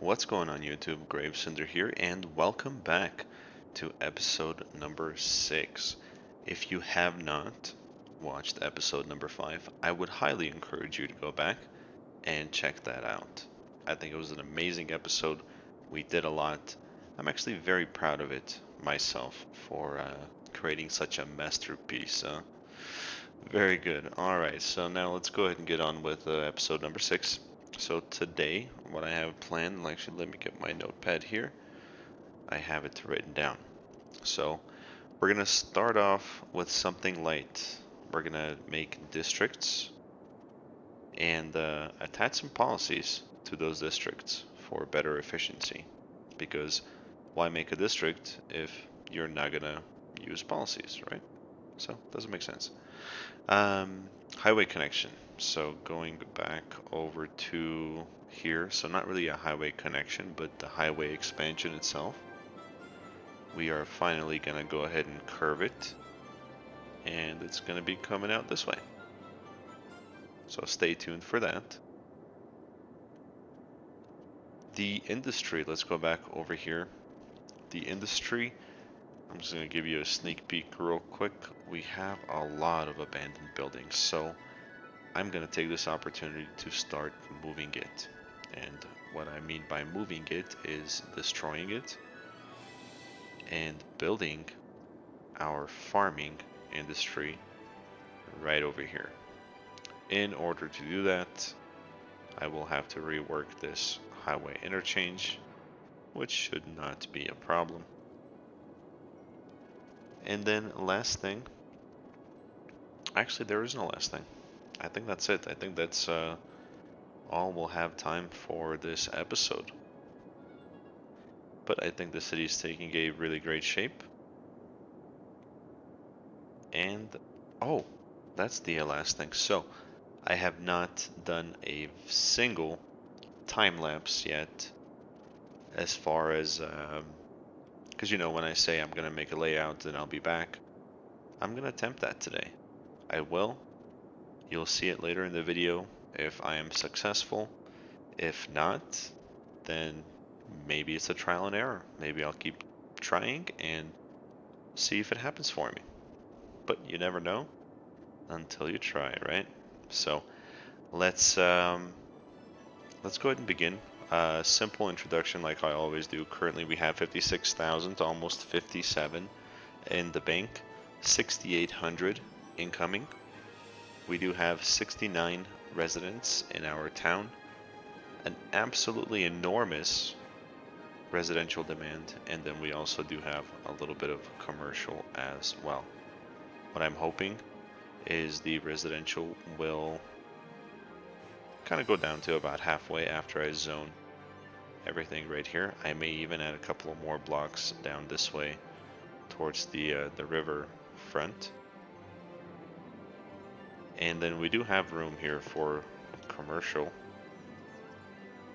What's going on YouTube? GraveCinder here, and welcome back to episode number 6. If you have not watched episode number 5, I would highly encourage you to go back and check that out. I think it was an amazing episode. We did a lot. I'm actually very proud of it myself for creating such a masterpiece. Very good. Alright, so now let's go ahead and get on with episode number 6. So today, what I have planned, actually let me get my notepad here. I have it written down. So we're going to start off with something light. We're going to make districts and attach some policies to those districts for better efficiency. Because why make a district if you're not going to use policies, right? So it doesn't make sense. Highway connection. So going back over to here, so not really a highway connection, but the highway expansion itself. We are finally going to go ahead and curve it, and it's going to be coming out this way. So stay tuned for that. The industry, let's go back over here. The industry, I'm just going to give you a sneak peek real quick. We have a lot of abandoned buildings, so I'm going to take this opportunity to start moving it. And what I mean by moving it is destroying it and building our farming industry right over here. In order to do that, I will have to rework this highway interchange, which should not be a problem. And then last thing, actually there is no last thing. I think that's it. I think that's all we'll have time for this episode. But I think the city is taking a really great shape. And, oh, that's the last thing. So, I have not done a single time lapse yet as far as, because you know when I say I'm going to make a layout and I'll be back, I'm going to attempt that today. I will. You'll see it later in the video if I am successful. If not, then maybe it's a trial and error. Maybe I'll keep trying and see if it happens for me. But you never know until you try, right? So let's go ahead and begin. Simple introduction like I always do. Currently we have 56,000, almost 57 in the bank, 6,800 incoming. We do have 69 residents in our town, an absolutely enormous residential demand, and then we also do have a little bit of commercial as well. What I'm hoping is the residential will kind of go down to about halfway after I zone everything right here. I may even add a couple of more blocks down this way towards the river front. And then we do have room here for commercial.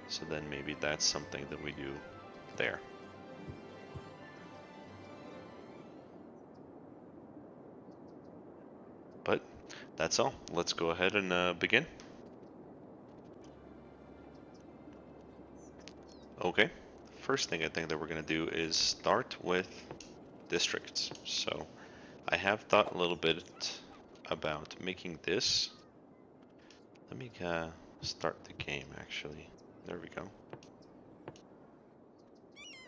So then maybe that's something that we do there. But that's all. Let's go ahead and begin. Okay, first thing I think that we're going to do is start with districts. So I have thought a little bit about making this. Let me start the game actually. There we go.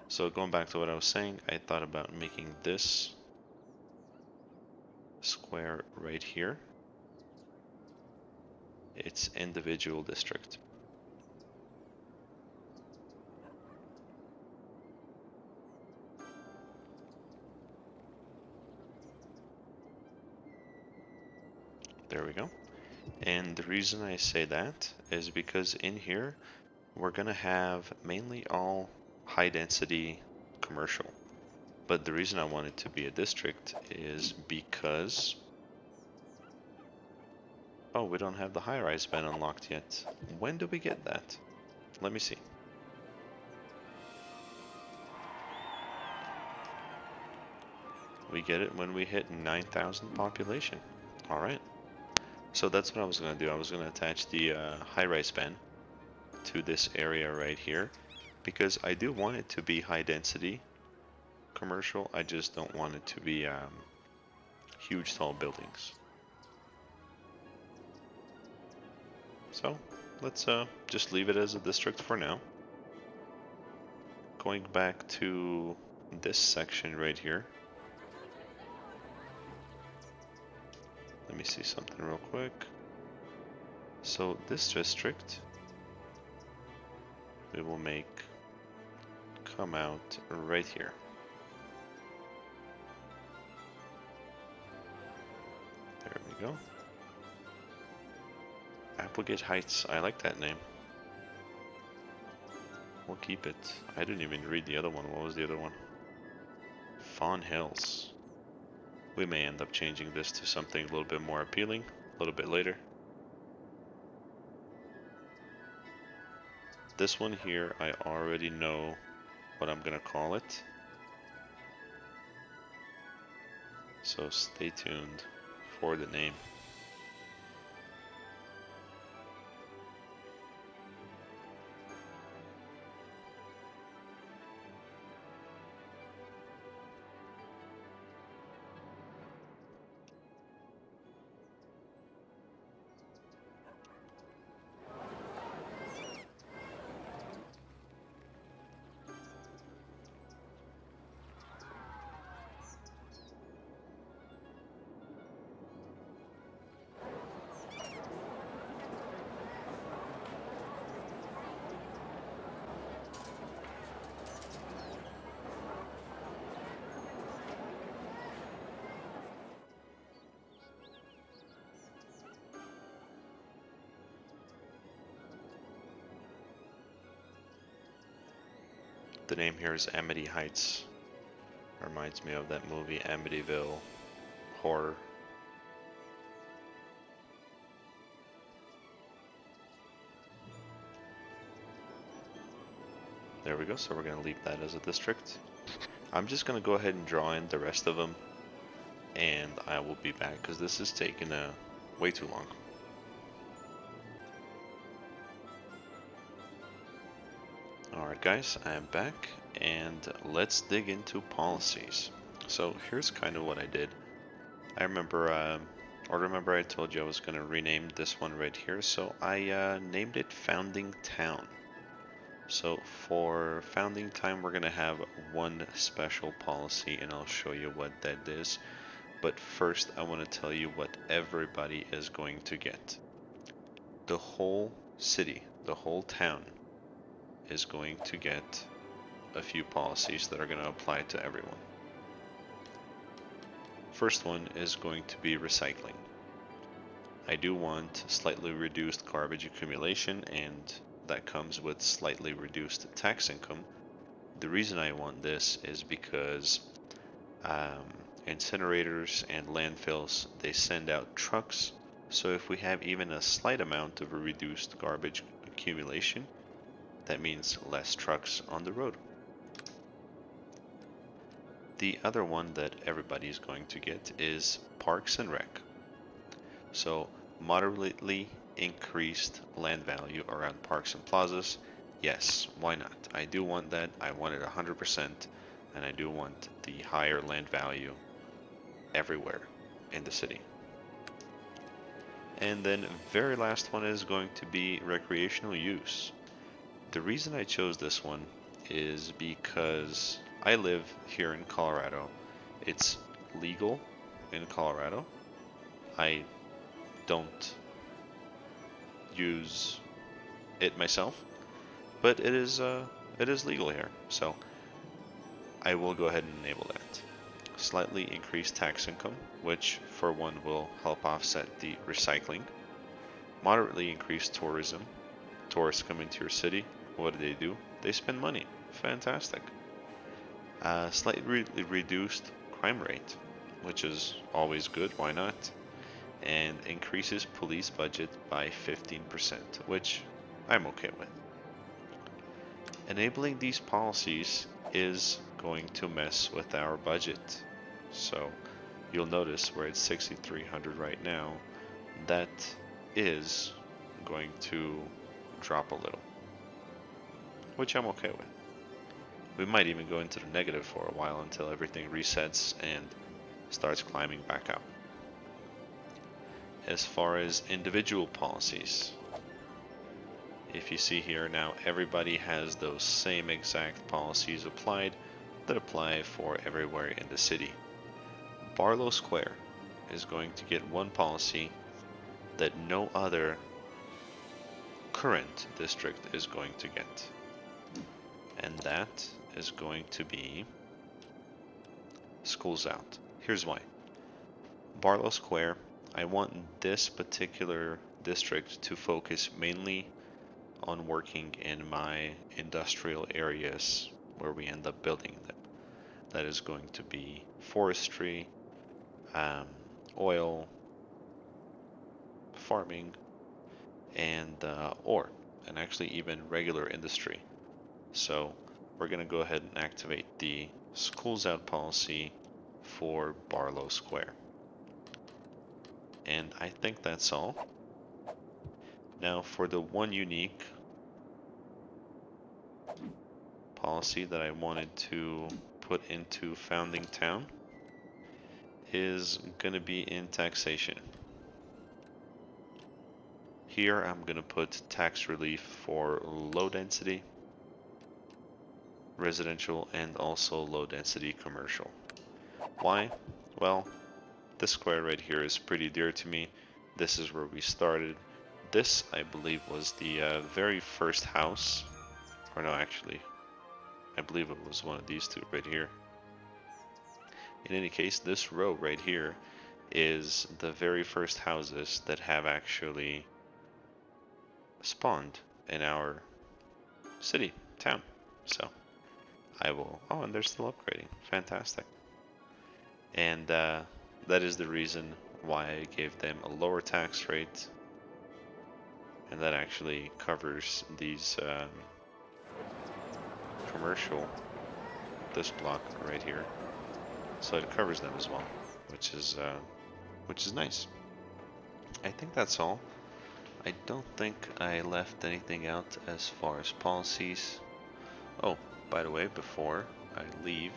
So going back to what I was saying, I thought about making this square right here its individual district. There we go. And the reason I say that is because in here we're gonna have mainly all high density commercial. But the reason I want it to be a district is because, oh, we don't have the high-rise ban unlocked yet. When do we get that? Let me see. We get it when we hit 9,000 population. Alright. So that's what I was going to do. I was going to attach the high-rise ban to this area right here. because I do want it to be high density commercial. I just don't want it to be huge tall buildings. So let's just leave it as a district for now. Going back to this section right here. Let me see something real quick. So this district we will make come out right here. There we go. Applegate Heights, I like that name. We'll keep it. I didn't even read the other one. What was the other one? Fawn Hills. We may end up changing this to something a little bit more appealing a little bit later. This one here, I already know what I'm gonna call it. So stay tuned for the name. The name here is Amity Heights. Reminds me of that movie Amityville Horror. There we go, so we're going to leave that as a district. I'm just going to go ahead and draw in the rest of them, and I will be back because this is taking way too long. Alright guys, I am back, and let's dig into policies. So here's kind of what I did. I remember, I told you I was going to rename this one right here, so I named it Founding Town. So for Founding Time, we're going to have one special policy, and I'll show you what that is. But first, I want to tell you what everybody is going to get. The whole city, the whole town, is going to get a few policies that are going to apply to everyone. First one is going to be recycling. I do want slightly reduced garbage accumulation, and that comes with slightly reduced tax income. The reason I want this is because incinerators and landfills, they send out trucks, so if we have even a slight amount of a reduced garbage accumulation, that means less trucks on the road. The other one that everybody is going to get is Parks and Rec. So moderately increased land value around parks and plazas. Yes, why not? I do want that. I want it 100%, and I do want the higher land value everywhere in the city. And then very last one is going to be recreational use. The reason I chose this one is because I live here in Colorado. It's legal in Colorado. I don't use it myself, but it is legal here, so I will go ahead and enable that. Slightly increased tax income, which for one will help offset the recycling. Moderately increased tourism. Tourists come into your city. What do? They spend money. Fantastic. Slightly reduced crime rate, which is always good. Why not? And increases police budget by 15%, which I'm okay with. Enabling these policies is going to mess with our budget. So you'll notice we're at 6,300 right now. That is going to drop a little, which I'm okay with. We might even go into the negative for a while until everything resets and starts climbing back up. As far as individual policies, if you see here now, everybody has those same exact policies applied that apply for everywhere in the city. Barlow Square is going to get one policy that no other current district is going to get. And that is going to be schools out. Here's why. Barlow Square, I want this particular district to focus mainly on working in my industrial areas where we end up building them. That is going to be forestry, oil, farming, and ore, and actually even regular industry. So we're going to go ahead and activate the schools out policy for Barlow Square. And I think that's all. Now for the one unique policy that I wanted to put into Founding Town is going to be in taxation. Here I'm going to put tax relief for low density residential and also low density commercial. Why? Well, this square right here is pretty dear to me. This is where we started. This, I believe, was the very first house, or no, actually, I believe it was one of these two right here. In any case, this row right here is the very first houses that have actually spawned in our city, town. So I will, oh, and they're still upgrading, fantastic. And that is the reason why I gave them a lower tax rate, and that actually covers these commercial, this block right here, so it covers them as well, which is nice. I think that's all. I don't think I left anything out as far as policies. Oh, by the way, before I leave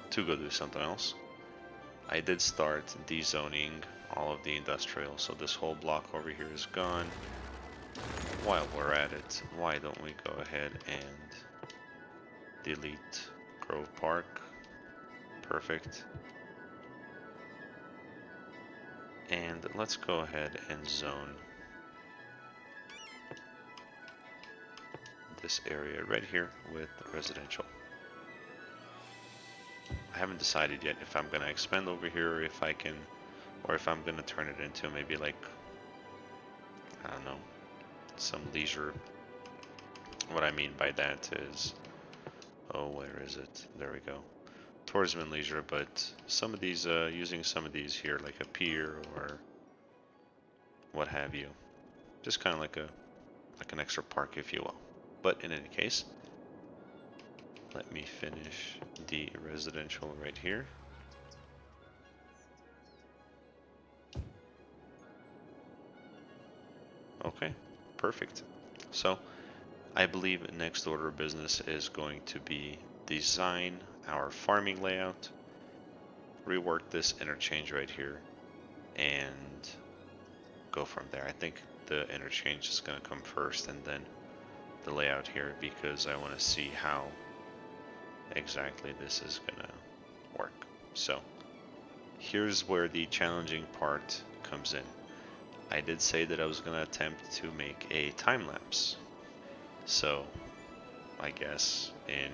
to go do something else, I did start dezoning all of the industrial, so this whole block over here is gone. While we're at it, why don't we go ahead and delete Grove Park? Perfect. And let's go ahead and zone this area right here with residential. I haven't decided yet if I'm going to expand over here, or if I can, or if I'm going to turn it into maybe like, I don't know, some leisure. What I mean by that is, oh, where is it? There we go. Tourism and leisure, but some of these, using some of these here, like a pier or what have you. Just kind of like an extra park, if you will. But in any case, let me finish the residential right here. Okay, perfect. So I believe next order of business is going to be design our farming layout, rework this interchange right here, and go from there. I think the interchange is going to come first, and then the layout here, because I want to see how exactly this is going to work. So here's where the challenging part comes in. I did say that I was going to attempt to make a time lapse, so I guess in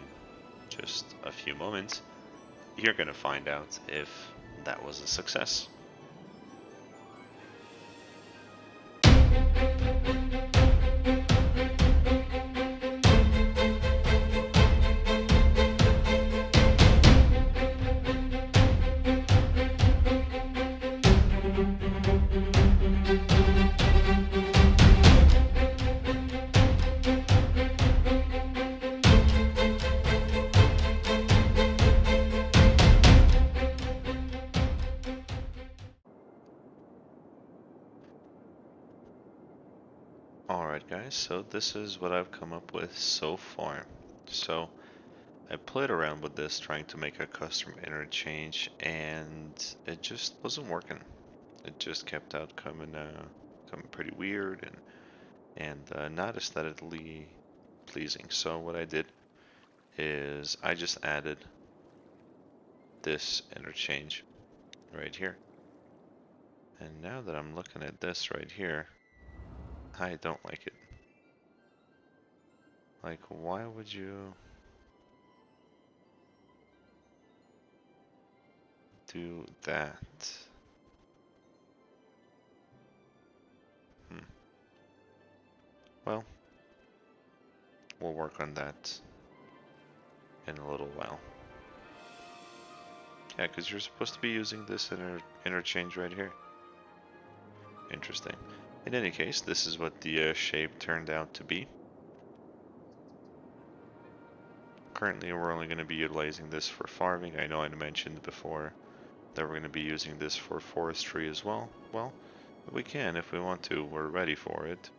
just a few moments you're going to find out if that was a success. guys, so this is what I've come up with so far. So I played around with this trying to make a custom interchange and it just wasn't working. It just kept out coming pretty weird and not aesthetically pleasing. So what I did is I just added this interchange right here. And now that I'm looking at this right here, I don't like it. Like, why would you do that? Hmm. Well, we'll work on that in a little while. Yeah, because you're supposed to be using this interchange right here. Interesting. In any case, this is what the shape turned out to be. Currently, we're only going to be utilizing this for farming. I know I mentioned before that we're going to be using this for forestry as well. Well, we can if we want to. We're ready for it.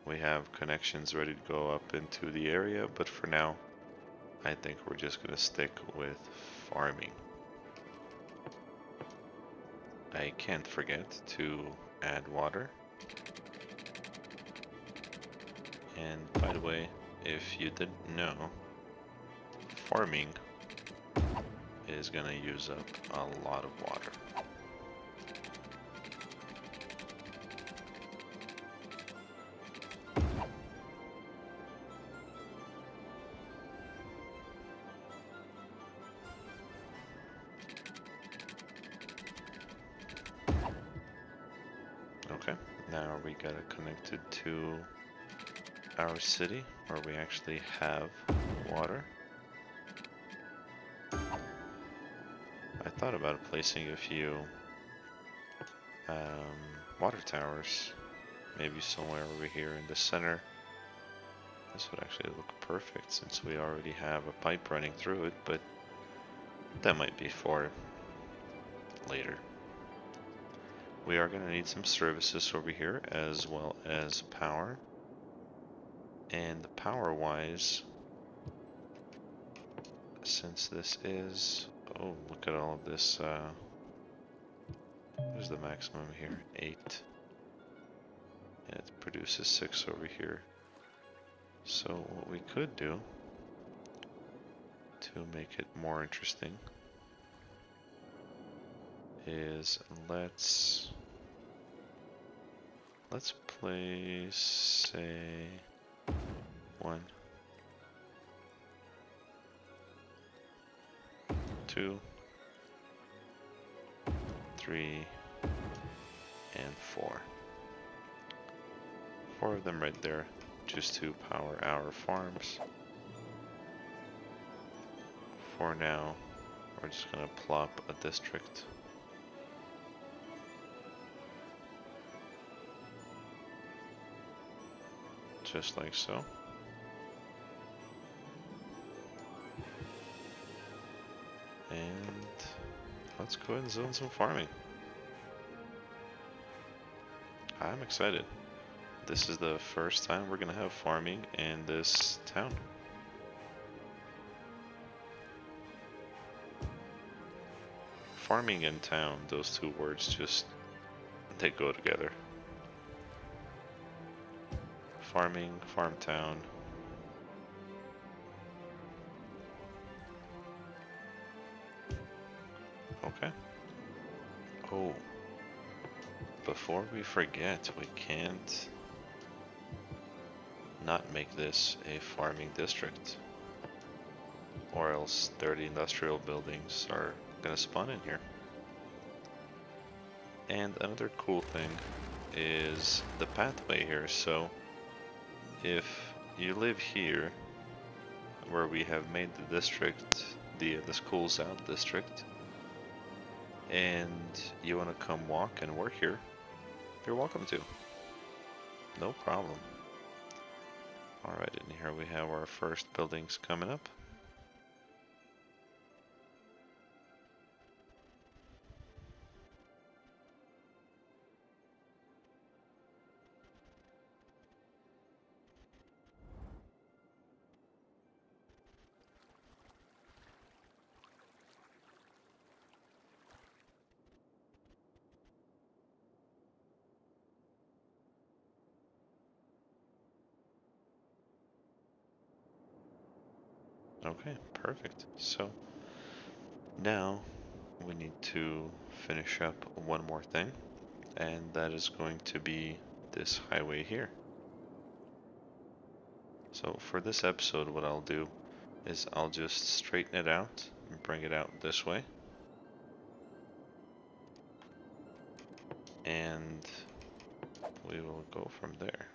We have connections ready to go up into the area, but for now, I think we're just going to stick with farming. I can't forget to add water. And by the way, if you didn't know, farming is going to use up a lot of water. Okay, now we got it connected to our city where we actually have water. I thought about placing a few water towers, maybe somewhere over here in the center. This would actually look perfect since we already have a pipe running through it, but that might be for later. We are going to need some services over here as well as power. And power wise, since this is, oh, look at all of this, what is the maximum here? 8. And it produces 6 over here. So what we could do to make it more interesting is let's place, say, 1, 2, 3, and 4. 4 of them right there, just to power our farms. For now, we're just gonna plop a district. Just like so. And let's go ahead and zone some farming. I'm excited. This is the first time we're gonna have farming in this town. Farming and town, those two words just, they go together. Farming, farm town. Okay. Oh, before we forget, we can't not make this a farming district, or else 30 industrial buildings are gonna spawn in here. And another cool thing is the pathway here. So if you live here where we have made the district the schools out district, and you want to come walk and work here, you're welcome to. No problem. Alright, and here we have our first buildings coming up. Okay, perfect. So now we need to finish up one more thing, and that is going to be this highway here. So for this episode, what I'll do is I'll just straighten it out and bring it out this way. And we will go from there.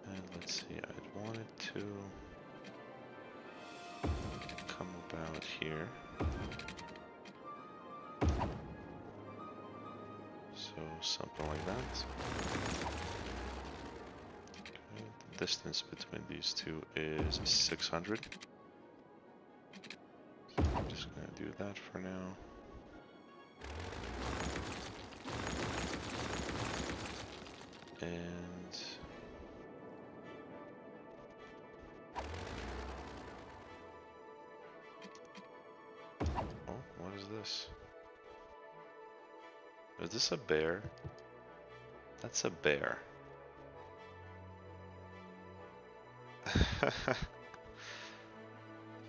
And let's see, I'd want it to come about here. So something like that. Okay, the distance between these two is 600. So I'm just gonna do that for now. And oh, what is this? Is this a bear? That's a bear.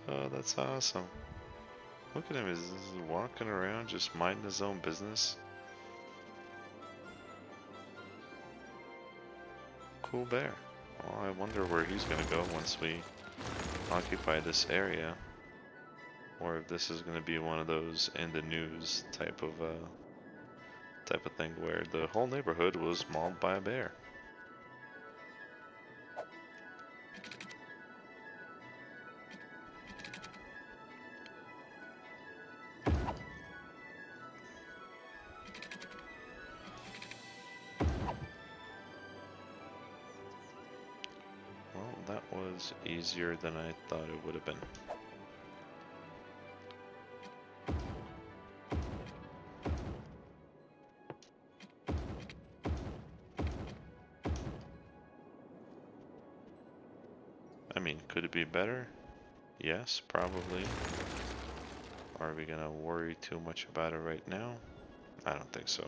Oh, that's awesome. Look at him, he's walking around just minding his own business. Cool bear. Well, I wonder where he's gonna go once we occupy this area. Or if this is gonna be one of those in the news type of thing where the whole neighborhood was mauled by a bear. Well, that was easier than I thought it would have been. I mean, could it be better? Yes, probably. Are we gonna worry too much about it right now? I don't think so.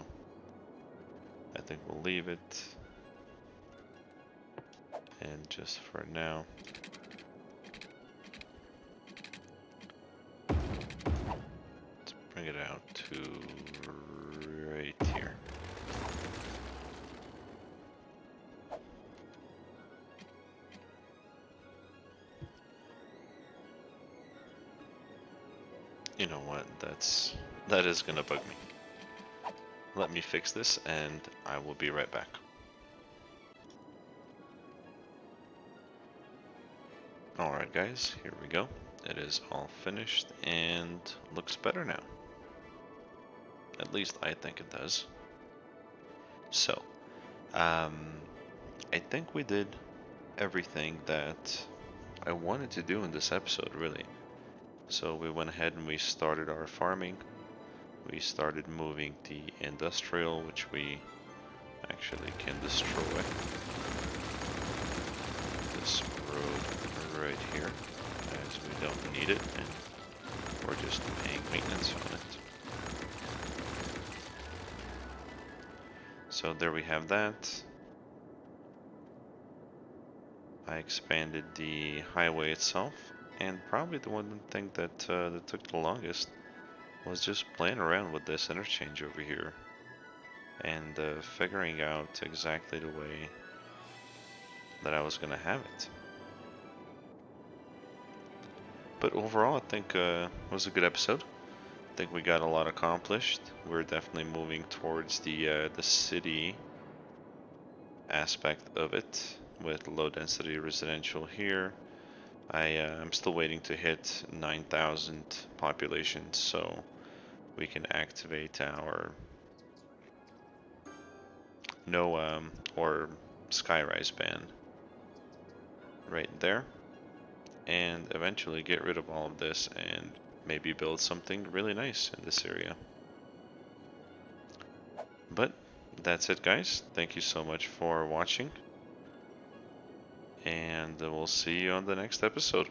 I think we'll leave it. And just for now, let's bring it out to right here. You know what? That is gonna bug me. Let me fix this and I will be right back. Alright guys, here we go. It is all finished and looks better now. At least I think it does. So, I think we did everything that I wanted to do in this episode, really. So we went ahead and we started our farming. We started moving the industrial, which we actually can destroy. This road right here, as we don't need it, and we're just paying maintenance on it. So there we have that. I expanded the highway itself, and probably the one thing that that took the longest was just playing around with this interchange over here and figuring out exactly the way that I was gonna have it. But overall, I think it was a good episode. I think we got a lot accomplished. We're definitely moving towards the city aspect of it with low density residential here. I'm still waiting to hit 9,000 population so we can activate our or skyrise ban right there, and eventually get rid of all of this and maybe build something really nice in this area. But that's it guys, thank you so much for watching, and we'll see you on the next episode.